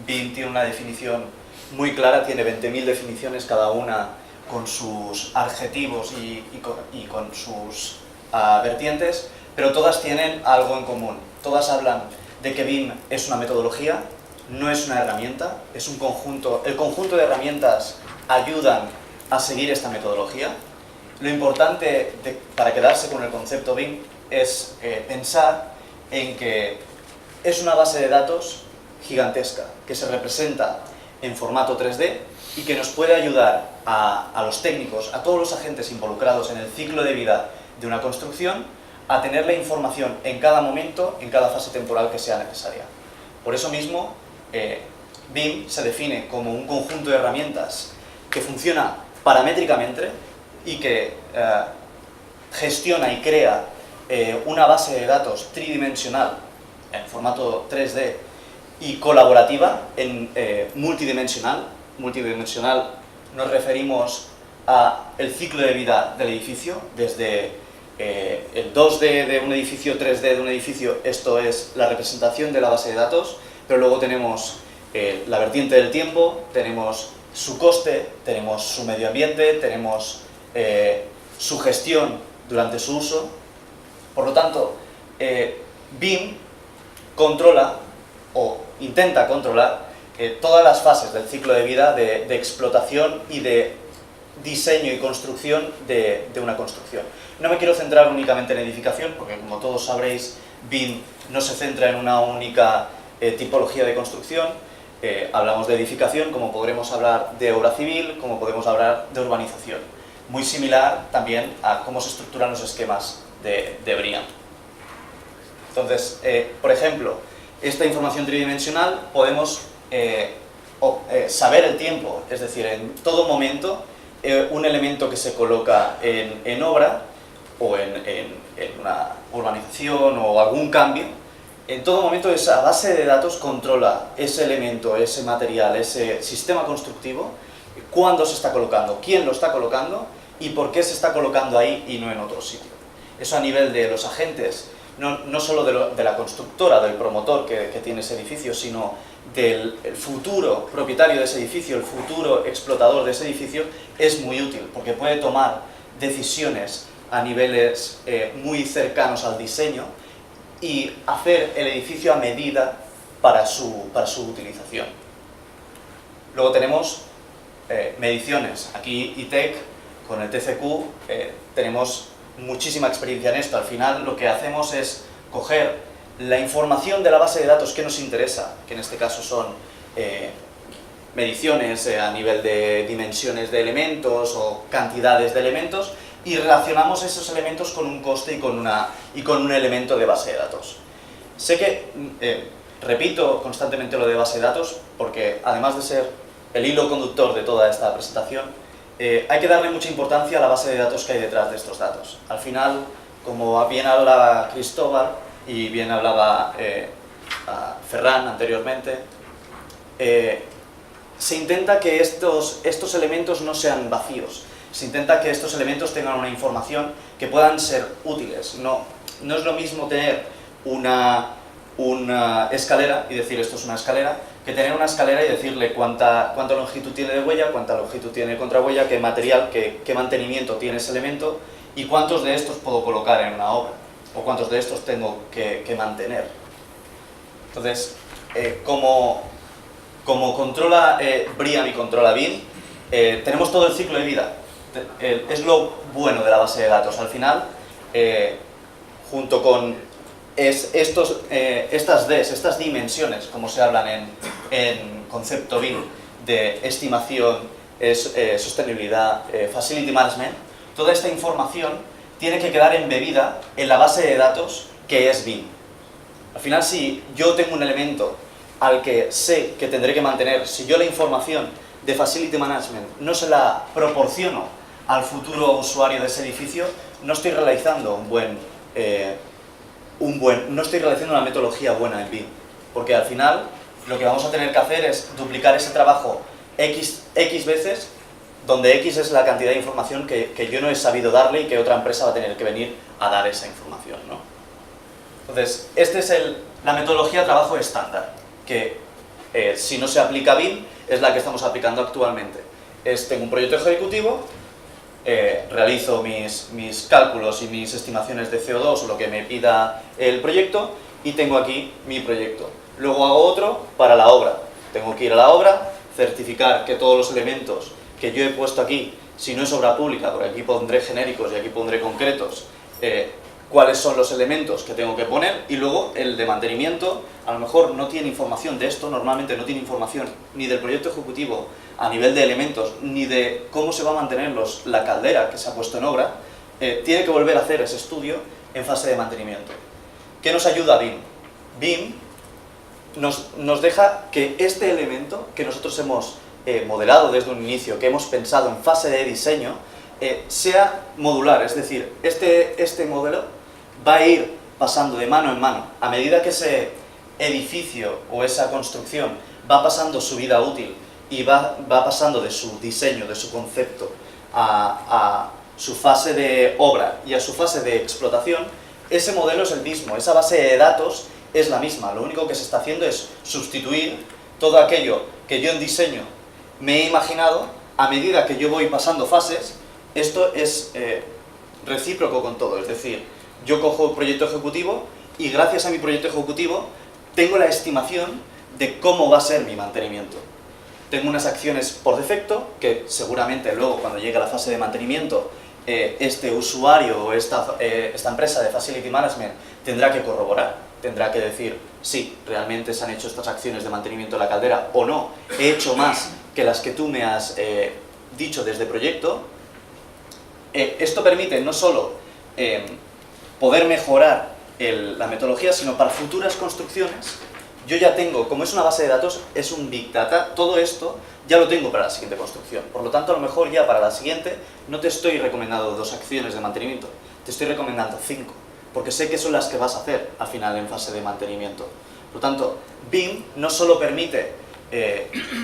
BIM tiene una definición muy clara, tiene 20.000 definiciones cada una con sus adjetivos y con sus vertientes, pero todas tienen algo en común. Todas hablan de que BIM es una metodología, no es una herramienta, es un conjunto. El conjunto de herramientas ayudan a seguir esta metodología. Lo importante para quedarse con el concepto BIM es pensar en que es una base de datos gigantesca que se representa en formato 3D y que nos puede ayudar a los técnicos, a todos los agentes involucrados en el ciclo de vida de una construcción, a tener la información en cada momento, en cada fase temporal que sea necesaria. Por eso mismo, BIM se define como un conjunto de herramientas que funciona paramétricamente y que gestiona y crea una base de datos tridimensional en formato 3D y colaborativa en multidimensional. Multidimensional nos referimos a el ciclo de vida del edificio, desde el 2D de un edificio, 3D de un edificio, esto es la representación de la base de datos, pero luego tenemos la vertiente del tiempo, tenemos su coste, tenemos su medio ambiente, tenemos su gestión durante su uso. Por lo tanto, BIM controla o intenta controlar todas las fases del ciclo de vida de explotación y de diseño y construcción de una construcción. No me quiero centrar únicamente en edificación, porque como todos sabréis, BIM no se centra en una única tipología de construcción. Hablamos de edificación, como podremos hablar de obra civil, como podemos hablar de urbanización. Muy similar también a cómo se estructuran los esquemas de BRIAM. Entonces, por ejemplo, esta información tridimensional podemos saber el tiempo, es decir, en todo momento un elemento que se coloca en obra o en una urbanización o algún cambio, en todo momento esa base de datos controla ese elemento, ese material, ese sistema constructivo, cuándo se está colocando, quién lo está colocando y por qué se está colocando ahí y no en otro sitio. Eso a nivel de los agentes, no solo de la constructora, del promotor que tiene ese edificio, sino del futuro propietario de ese edificio, el futuro explotador de ese edificio, es muy útil, porque puede tomar decisiones a niveles muy cercanos al diseño y hacer el edificio a medida para su utilización. Luego tenemos mediciones. Aquí ITEC, con el TCQ, tenemos muchísima experiencia en esto. Al final lo que hacemos es coger la información de la base de datos que nos interesa, que en este caso son mediciones a nivel de dimensiones de elementos o cantidades de elementos, y relacionamos esos elementos con un coste y con un elemento de base de datos. Sé que repito constantemente lo de base de datos porque, además de ser el hilo conductor de toda esta presentación, hay que darle mucha importancia a la base de datos que hay detrás de estos datos. Al final, como bien hablaba Cristóbal y bien hablaba Ferran anteriormente, se intenta que estos elementos no sean vacíos. Se intenta que estos elementos tengan una información que puedan ser útiles. No es lo mismo tener una escalera y decir esto es una escalera, que tener una escalera y decirle cuánta longitud tiene de huella, cuánta longitud tiene de contrahuella, qué material, qué mantenimiento tiene ese elemento y cuántos de estos puedo colocar en una obra o cuántos de estos tengo que mantener. Entonces, como controla BRIAM y controla BIM, tenemos todo el ciclo de vida. Es lo bueno de la base de datos. Al final, junto con estas dimensiones, como se hablan en concepto BIM, de estimación, sostenibilidad, facility management, toda esta información tiene que quedar embebida en la base de datos que es BIM. Al final, si yo tengo un elemento al que sé que tendré que mantener, si yo la información de facility management no se la proporciono al futuro usuario de ese edificio, no estoy realizando no estoy realizando una metodología buena en BIM, porque al final lo que vamos a tener que hacer es duplicar ese trabajo X veces, donde X es la cantidad de información que yo no he sabido darle y que otra empresa va a tener que venir a dar esa información, ¿no? Entonces, esta es la metodología de trabajo estándar, que si no se aplica BIM, es la que estamos aplicando actualmente. Tengo un proyecto ejecutivo, realizo mis cálculos y mis estimaciones de CO2 o lo que me pida el proyecto, y tengo aquí mi proyecto. Luego hago otro para la obra. Tengo que ir a la obra, certificar que todos los elementos que yo he puesto aquí, si no es obra pública, porque aquí pondré genéricos y aquí pondré concretos, cuáles son los elementos que tengo que poner, y luego el de mantenimiento, a lo mejor no tiene información de esto, normalmente no tiene información ni del proyecto ejecutivo a nivel de elementos, ni de cómo se va a mantener la caldera que se ha puesto en obra, tiene que volver a hacer ese estudio en fase de mantenimiento. ¿Qué nos ayuda BIM? BIM nos deja que este elemento que nosotros hemos modelado desde un inicio, que hemos pensado en fase de diseño, sea modular, es decir, este modelo va a ir pasando de mano en mano. A medida que ese edificio o esa construcción va pasando su vida útil y va pasando de su diseño, de su concepto, a su fase de obra y a su fase de explotación, ese modelo es el mismo, esa base de datos es la misma. Lo único que se está haciendo es sustituir todo aquello que yo en diseño me he imaginado. A medida que yo voy pasando fases, esto es recíproco con todo, es decir, yo cojo un proyecto ejecutivo y gracias a mi proyecto ejecutivo tengo la estimación de cómo va a ser mi mantenimiento. Tengo unas acciones por defecto que seguramente luego cuando llegue a la fase de mantenimiento este usuario o esta empresa de Facility Management tendrá que corroborar, tendrá que decir sí, realmente se han hecho estas acciones de mantenimiento de la caldera o no, he hecho más que las que tú me has dicho desde proyecto. Esto permite no solo poder mejorar la metodología, sino para futuras construcciones. Yo ya tengo, como es una base de datos, es un Big Data, todo esto ya lo tengo para la siguiente construcción. Por lo tanto, a lo mejor ya para la siguiente no te estoy recomendando 2 acciones de mantenimiento, te estoy recomendando 5, porque sé que son las que vas a hacer al final en fase de mantenimiento. Por lo tanto, BIM no solo permite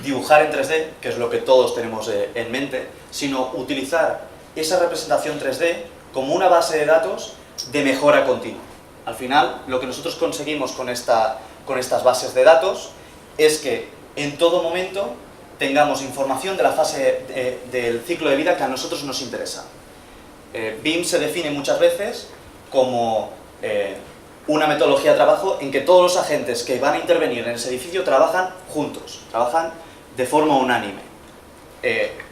dibujar en 3D, que es lo que todos tenemos en mente, sino utilizar esa representación 3D como una base de datos de mejora continua. Al final, lo que nosotros conseguimos con estas bases de datos es que en todo momento tengamos información de la fase del ciclo de vida que a nosotros nos interesa. BIM se define muchas veces como una metodología de trabajo en que todos los agentes que van a intervenir en ese edificio trabajan juntos, trabajan de forma unánime.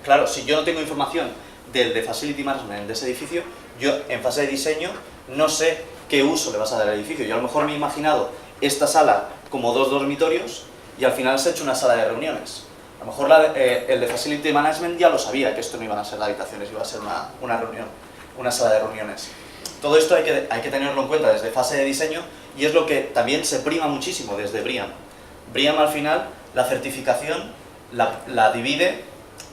Claro, si yo no tengo información del de Facility Management de ese edificio, yo en fase de diseño no sé qué uso le vas a dar al edificio. Yo a lo mejor me he imaginado esta sala como 2 dormitorios y al final se ha hecho una sala de reuniones. A lo mejor el de Facility Management ya lo sabía, que esto no iban a ser las habitaciones, iba a ser una reunión, una sala de reuniones. Todo esto hay que tenerlo en cuenta desde fase de diseño y es lo que también se prima muchísimo desde BREEAM. BREEAM al final, la certificación la divide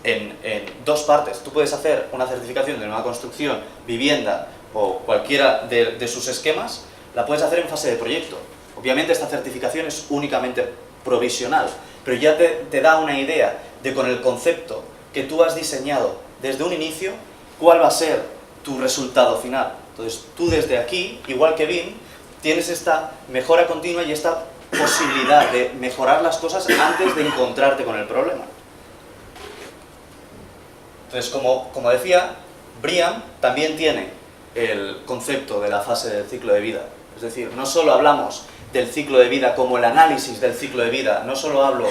en 2 partes. Tú puedes hacer una certificación de nueva construcción, vivienda o cualquiera de sus esquemas, la puedes hacer en fase de proyecto. Obviamente esta certificación es únicamente provisional, pero ya te da una idea de con el concepto que tú has diseñado desde un inicio, cuál va a ser tu resultado final. Entonces tú desde aquí, igual que BIM, tienes esta mejora continua y esta posibilidad de mejorar las cosas antes de encontrarte con el problema. Entonces, como decía, BREEAM también tiene el concepto de la fase del ciclo de vida. Es decir, no solo hablamos del ciclo de vida como el análisis del ciclo de vida, no solo hablo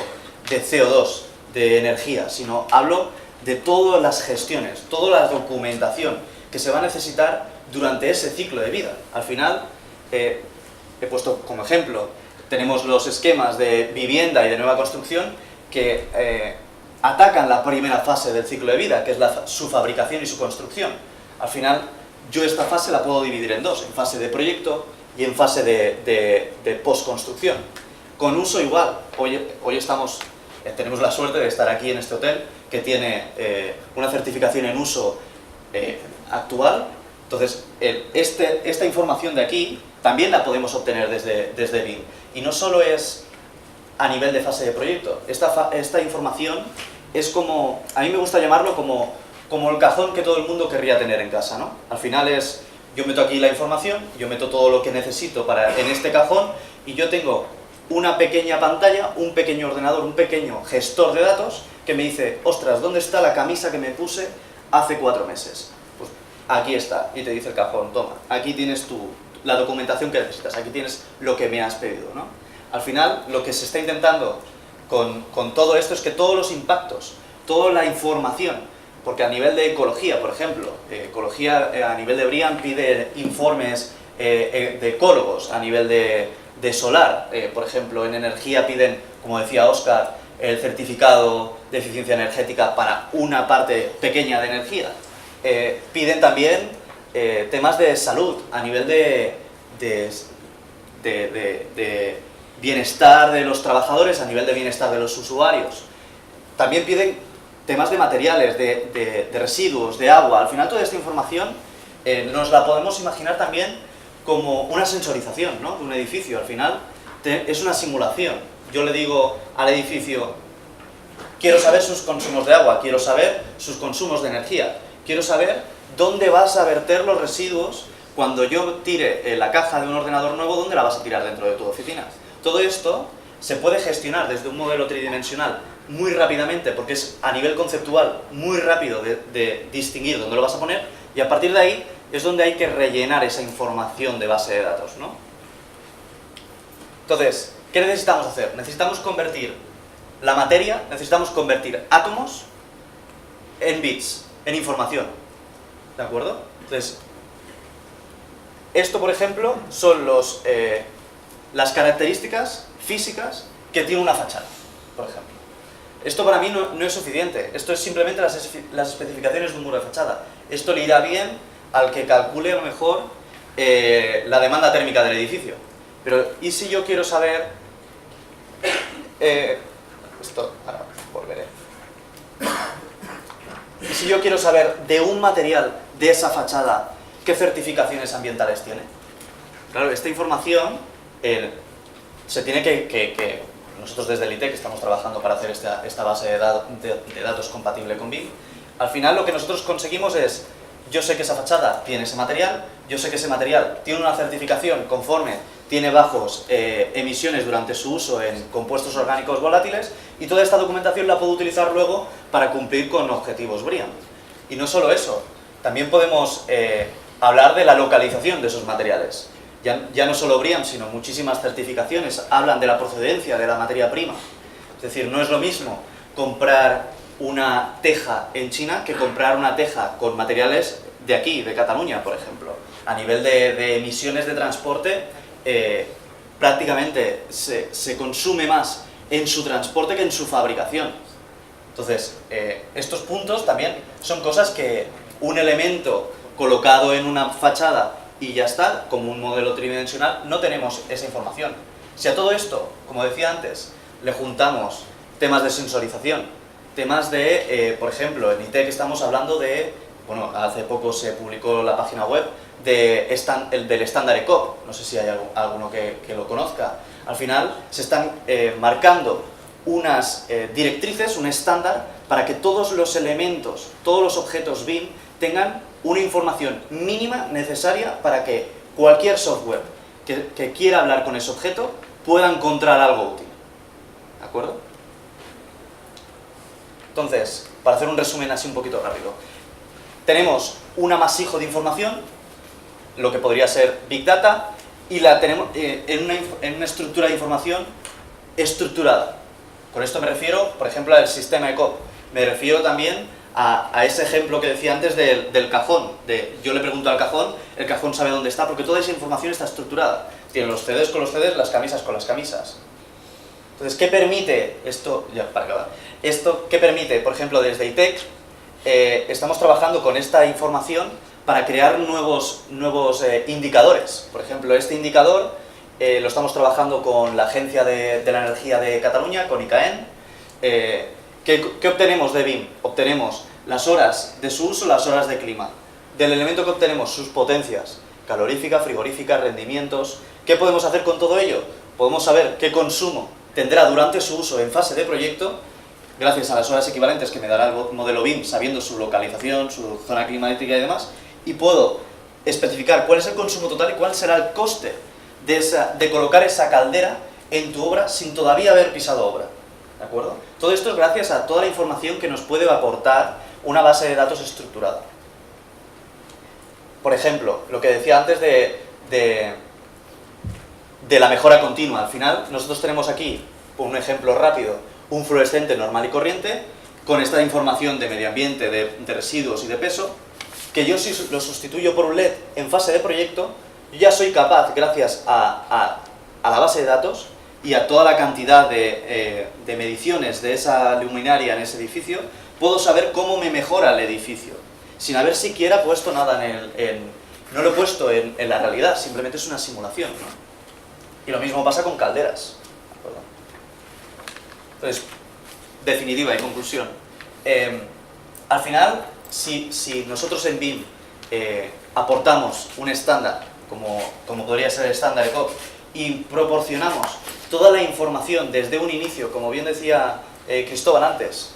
de CO2, de energía, sino hablo de todas las gestiones, toda la documentación que se va a necesitar durante ese ciclo de vida. Al final, he puesto como ejemplo, tenemos los esquemas de vivienda y de nueva construcción que atacan la primera fase del ciclo de vida, que es su fabricación y su construcción. Al final, yo esta fase la puedo dividir en 2, en fase de proyecto y en fase de postconstrucción. Con uso igual, hoy tenemos la suerte de estar aquí en este hotel que tiene una certificación en uso actual. Entonces, esta información de aquí también la podemos obtener desde BIM. Y no solo es a nivel de fase de proyecto, esta información es como, a mí me gusta llamarlo como el cajón que todo el mundo querría tener en casa, ¿no? Al final yo meto aquí la información, yo meto todo lo que necesito en este cajón y yo tengo una pequeña pantalla, un pequeño ordenador, un pequeño gestor de datos que me dice, ostras, ¿dónde está la camisa que me puse hace 4 meses? Pues aquí está, y te dice el cajón, toma, aquí tienes la documentación que necesitas, aquí tienes lo que me has pedido, ¿no? Al final, lo que se está intentando con todo esto es que todos los impactos, toda la información, porque a nivel de ecología, por ejemplo, ecología a nivel de BREEAM pide informes de ecólogos, a nivel de solar, por ejemplo, en energía piden, como decía Óscar, el certificado de eficiencia energética para una parte pequeña de energía. Piden también temas de salud, a nivel de bienestar de los trabajadores, a nivel de bienestar de los usuarios. También piden temas de materiales, de residuos, de agua. Al final toda esta información nos la podemos imaginar también como una sensorización, ¿no?, de un edificio. Al final es una simulación. Yo le digo al edificio, quiero saber sus consumos de agua, quiero saber sus consumos de energía, quiero saber dónde vas a verter los residuos cuando yo tire la caja de un ordenador nuevo, dónde la vas a tirar dentro de tu oficina. Todo esto se puede gestionar desde un modelo tridimensional muy rápidamente, porque es a nivel conceptual muy rápido de distinguir dónde lo vas a poner, y a partir de ahí es donde hay que rellenar esa información de base de datos, ¿no? Entonces, ¿qué necesitamos hacer? Necesitamos convertir la materia, necesitamos convertir átomos en bits, en información, ¿de acuerdo? Entonces, esto, por ejemplo, son las características físicas que tiene una fachada, por ejemplo. Esto para mí no es suficiente, esto es simplemente las especificaciones de un muro de fachada. Esto le irá bien al que calcule a lo mejor la demanda térmica del edificio. Pero, ¿y si yo quiero saber... ahora volveré. ¿Y si yo quiero saber de un material de esa fachada qué certificaciones ambientales tiene? Claro, esta información se tiene que nosotros desde el ITEC estamos trabajando para hacer esta base de datos compatible con BIM. Al final lo que nosotros conseguimos es, yo sé que esa fachada tiene ese material, yo sé que ese material tiene una certificación conforme, tiene bajos emisiones durante su uso en compuestos orgánicos volátiles, y toda esta documentación la puedo utilizar luego para cumplir con objetivos BREEAM. Y no solo eso, también podemos hablar de la localización de esos materiales. Ya no solo BREEAM, sino muchísimas certificaciones hablan de la procedencia de la materia prima. Es decir, no es lo mismo comprar una teja en China que comprar una teja con materiales de aquí, de Cataluña, por ejemplo. A nivel de emisiones de transporte, prácticamente se consume más en su transporte que en su fabricación. Entonces, estos puntos también son cosas que un elemento colocado en una fachada y ya está, como un modelo tridimensional, no tenemos esa información. Si a todo esto, como decía antes, le juntamos temas de sensorización, temas de, por ejemplo, en ITEC estamos hablando de, bueno, hace poco se publicó la página web del estándar ECOP, no sé si hay alguno que lo conozca. Al final se están marcando unas directrices, un estándar, para que todos los elementos, todos los objetos BIM tengan una información mínima necesaria para que cualquier software que quiera hablar con ese objeto pueda encontrar algo útil. ¿De acuerdo? Entonces, para hacer un resumen así un poquito rápido, tenemos un amasijo de información, lo que podría ser Big Data, y la tenemos en una estructura de información estructurada. Con esto me refiero, por ejemplo, al sistema ECOP. Me refiero también a ese ejemplo que decía antes del cajón. Yo le pregunto al cajón, el cajón sabe dónde está, porque toda esa información está estructurada. Tiene los CDs con los CDs, las camisas con las camisas. Entonces, ¿qué permite esto? Ya, para acabar. Esto, ¿qué permite? Por ejemplo, desde ITEC estamos trabajando con esta información para crear nuevos indicadores. Por ejemplo, este indicador lo estamos trabajando con la Agencia de la Energía de Cataluña, con ICAEN. ¿Qué obtenemos de BIM? Obtenemos las horas de su uso, las horas de clima. Del elemento que obtenemos, sus potencias, calorífica, frigorífica, rendimientos. ¿Qué podemos hacer con todo ello? Podemos saber qué consumo tendrá durante su uso en fase de proyecto, gracias a las horas equivalentes que me dará el modelo BIM, sabiendo su localización, su zona climática y demás, y puedo especificar cuál es el consumo total y cuál será el coste de colocar esa caldera en tu obra sin todavía haber pisado obra, ¿de acuerdo? Todo esto es gracias a toda la información que nos puede aportar una base de datos estructurada. Por ejemplo, lo que decía antes de la mejora continua. Al final, nosotros tenemos aquí, un ejemplo rápido, un fluorescente normal y corriente, con esta información de medio ambiente, de residuos y de peso, que yo si lo sustituyo por un LED en fase de proyecto, yo ya soy capaz, gracias a la base de datos y a toda la cantidad de mediciones de esa luminaria en ese edificio, puedo saber cómo me mejora el edificio, sin haber siquiera puesto nada no lo he puesto en la realidad, simplemente es una simulación, ¿no? Y lo mismo pasa con calderas, ¿de acuerdo? Entonces, definitiva y conclusión. Al final, si nosotros en BIM aportamos un estándar, como podría ser el estándar ECOP, y proporcionamos toda la información desde un inicio, como bien decía Cristóbal antes,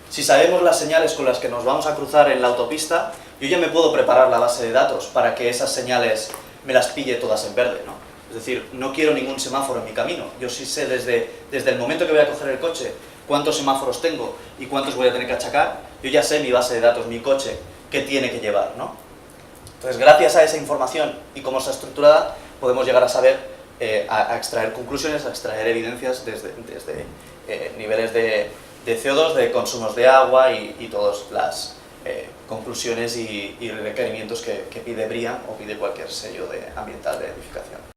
si sabemos las señales con las que nos vamos a cruzar en la autopista, yo ya me puedo preparar la base de datos para que esas señales me las pille todas en verde, ¿no? Es decir, no quiero ningún semáforo en mi camino. Yo sí sé desde el momento que voy a coger el coche cuántos semáforos tengo y cuántos voy a tener que achacar. Yo ya sé mi base de datos, mi coche, qué tiene que llevar, ¿no? Entonces, gracias a esa información y cómo está estructurada, podemos llegar a saber, a extraer conclusiones, a extraer evidencias desde niveles de CO2, de consumos de agua y todas las conclusiones y requerimientos que pide BREEAM o pide cualquier sello ambiental de edificación.